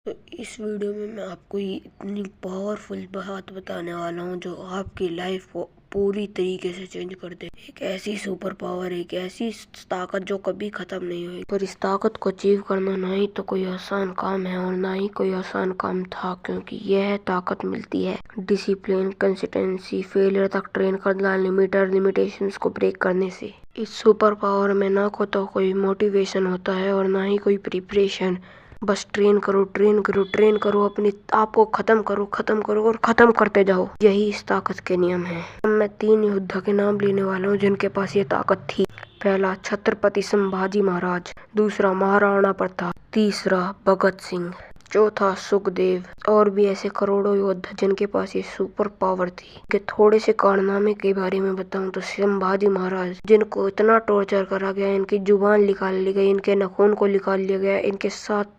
तो इस वीडियो में मैं आपको इतनी पावरफुल बात बताने वाला हूँ जो आपकी लाइफ को पूरी तरीके से चेंज कर दे। एक ऐसी सुपर पावर, एक ऐसी ताकत जो कभी खत्म नहीं हुई। पर इस ताकत को अचीव करना ना ही तो कोई आसान काम है और ना ही कोई आसान काम था, क्योंकि यह ताकत मिलती है डिसिप्लिन, कंसिस्टेंसी, फेलियर तक ट्रेन करना, लिमिटेशंस को ब्रेक करने से। इस सुपर पावर में ना को तो कोई मोटिवेशन होता है और ना ही कोई प्रिपरेशन। बस ट्रेन करो, ट्रेन करो, ट्रेन करो, अपने आप को खत्म करो, खत्म करो और खत्म करते जाओ। यही इस ताकत के नियम है। मैं 3 योद्धा के नाम लेने वाला हूँ जिनके पास ये ताकत थी। पहला छत्रपति संभाजी महाराज, दूसरा महाराणा प्रताप, तीसरा भगत सिंह, चौथा सुखदेव। और भी ऐसे करोड़ों योद्धा जिनके पास ये सुपर पावर थी। के थोड़े से कारनामे के बारे में बताऊं तो संभाजी महाराज, जिनको इतना टॉर्चर करा गया, इनकी जुबान निकाल ली गई, इनके नाखून को निकाल लिया गया, इनके साथ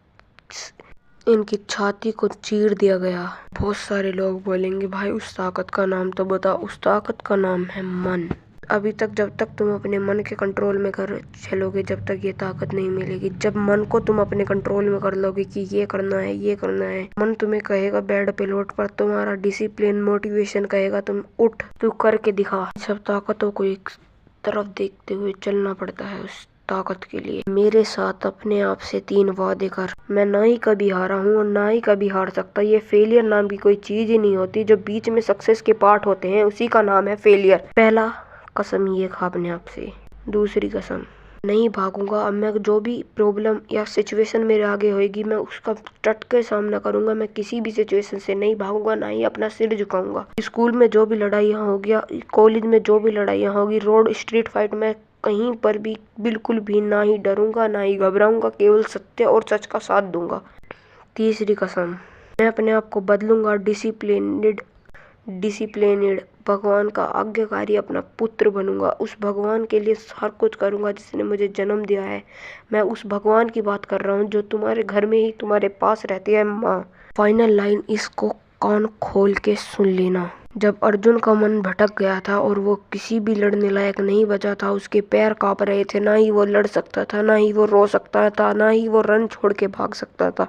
इनकी छाती को चीर दिया गया। बहुत सारे लोग बोलेंगे भाई उस ताकत का नाम तो बता। उस ताकत का नाम है मन। अभी तक जब तक तुम अपने मन के कंट्रोल में कर चलोगे, जब तक ये ताकत नहीं मिलेगी। जब मन को तुम अपने कंट्रोल में कर लोगे कि ये करना है, ये करना है, मन तुम्हें कहेगा बेड पे लौट, पर तुम्हारा डिसिप्लिन, मोटिवेशन कहेगा तुम उठ, तू करके दिखा। सब ताकतों को एक तरफ देखते हुए चलना पड़ता है उस ताकत के लिए। मेरे साथ अपने आप से 3 वादे कर। मैं ना ही कभी हारा हूँ और ना ही कभी हार सकता। ये फेलियर नाम की कोई चीज ही नहीं होती। जो बीच में सक्सेस के पार्ट होते हैं उसी का नाम है फेलियर। पहला कसम ये खा अपने आप से। दूसरी कसम, नहीं भागूंगा। अब मैं जो भी प्रॉब्लम या सिचुएशन मेरे आगे होएगी, मैं उसका डट के सामना करूंगा। मैं किसी भी सिचुएशन से नहीं भागूंगा, ना ही अपना सिर झुकाऊंगा। स्कूल में जो भी लड़ाइयाँ होगी, कॉलेज में जो भी लड़ाइयाँ होगी, रोड स्ट्रीट फाइट में, कहीं पर भी बिल्कुल भी ना ही डरूंगा, ना ही घबराऊंगा। केवल सत्य और सच का साथ दूंगा। तीसरी कसम, मैं अपने आप को बदलूंगा। डिसिप्लिनेड भगवान का आज्ञाकारी अपना पुत्र बनूंगा। उस भगवान के लिए हर कुछ करूंगा जिसने मुझे जन्म दिया है। मैं उस भगवान की बात कर रहा हूँ जो तुम्हारे घर में ही तुम्हारे पास रहती है, माँ। फाइनल लाइन, इसको कान खोल के सुन लेना। जब अर्जुन का मन भटक गया था और वो किसी भी लड़ने लायक नहीं बचा था, उसके पैर कांप रहे थे, ना ही वो लड़ सकता था, ना ही वो रो सकता था, ना ही वो रन छोड़ के भाग सकता था,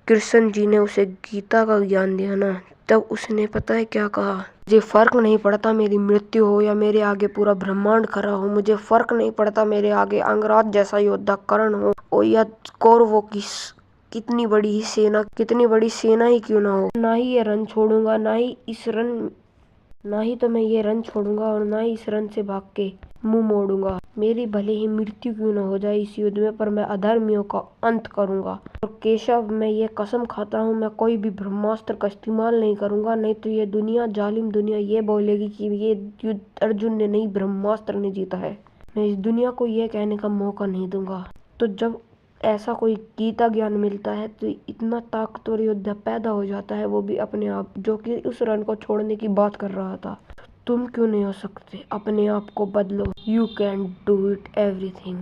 कृष्ण जी ने उसे गीता का ज्ञान दिया ना, तब उसने पता है क्या कहा? मुझे फर्क नहीं पड़ता मेरी मृत्यु हो या मेरे आगे पूरा ब्रह्मांड खड़ा हो। मुझे फर्क नहीं पड़ता मेरे आगे अंगराज जैसा योद्धा कर्ण हो और या कौरवों की कितनी बड़ी सेना ही क्यों ना हो। ना ही ये रन छोड़ूंगा, ना ही तो मैं ये रन छोड़ूंगा और ना ही इस रन से भाग के मुंह मोड़ूंगा। मेरी भले ही मृत्यु क्यों ना हो जाए इस युद्ध में, पर मैं अधर्मियों का अंत करूंगा। और केशव, मैं ये कसम खाता हूँ, मैं कोई भी ब्रह्मास्त्र का इस्तेमाल नहीं करूंगा। नहीं तो ये दुनिया, जालिम दुनिया, ये बोलेगी कि ये युद्ध अर्जुन ने नहीं, ब्रह्मास्त्र ने जीता है। मैं इस दुनिया को ये कहने का मौका नहीं दूंगा। तो जब ऐसा कोई गीता ज्ञान मिलता है तो इतना ताकतवर योद्धा पैदा हो जाता है, वो भी अपने आप, जो कि उस रन को छोड़ने की बात कर रहा था। तुम क्यों नहीं हो सकते? अपने आप को बदलो। You can do it everything.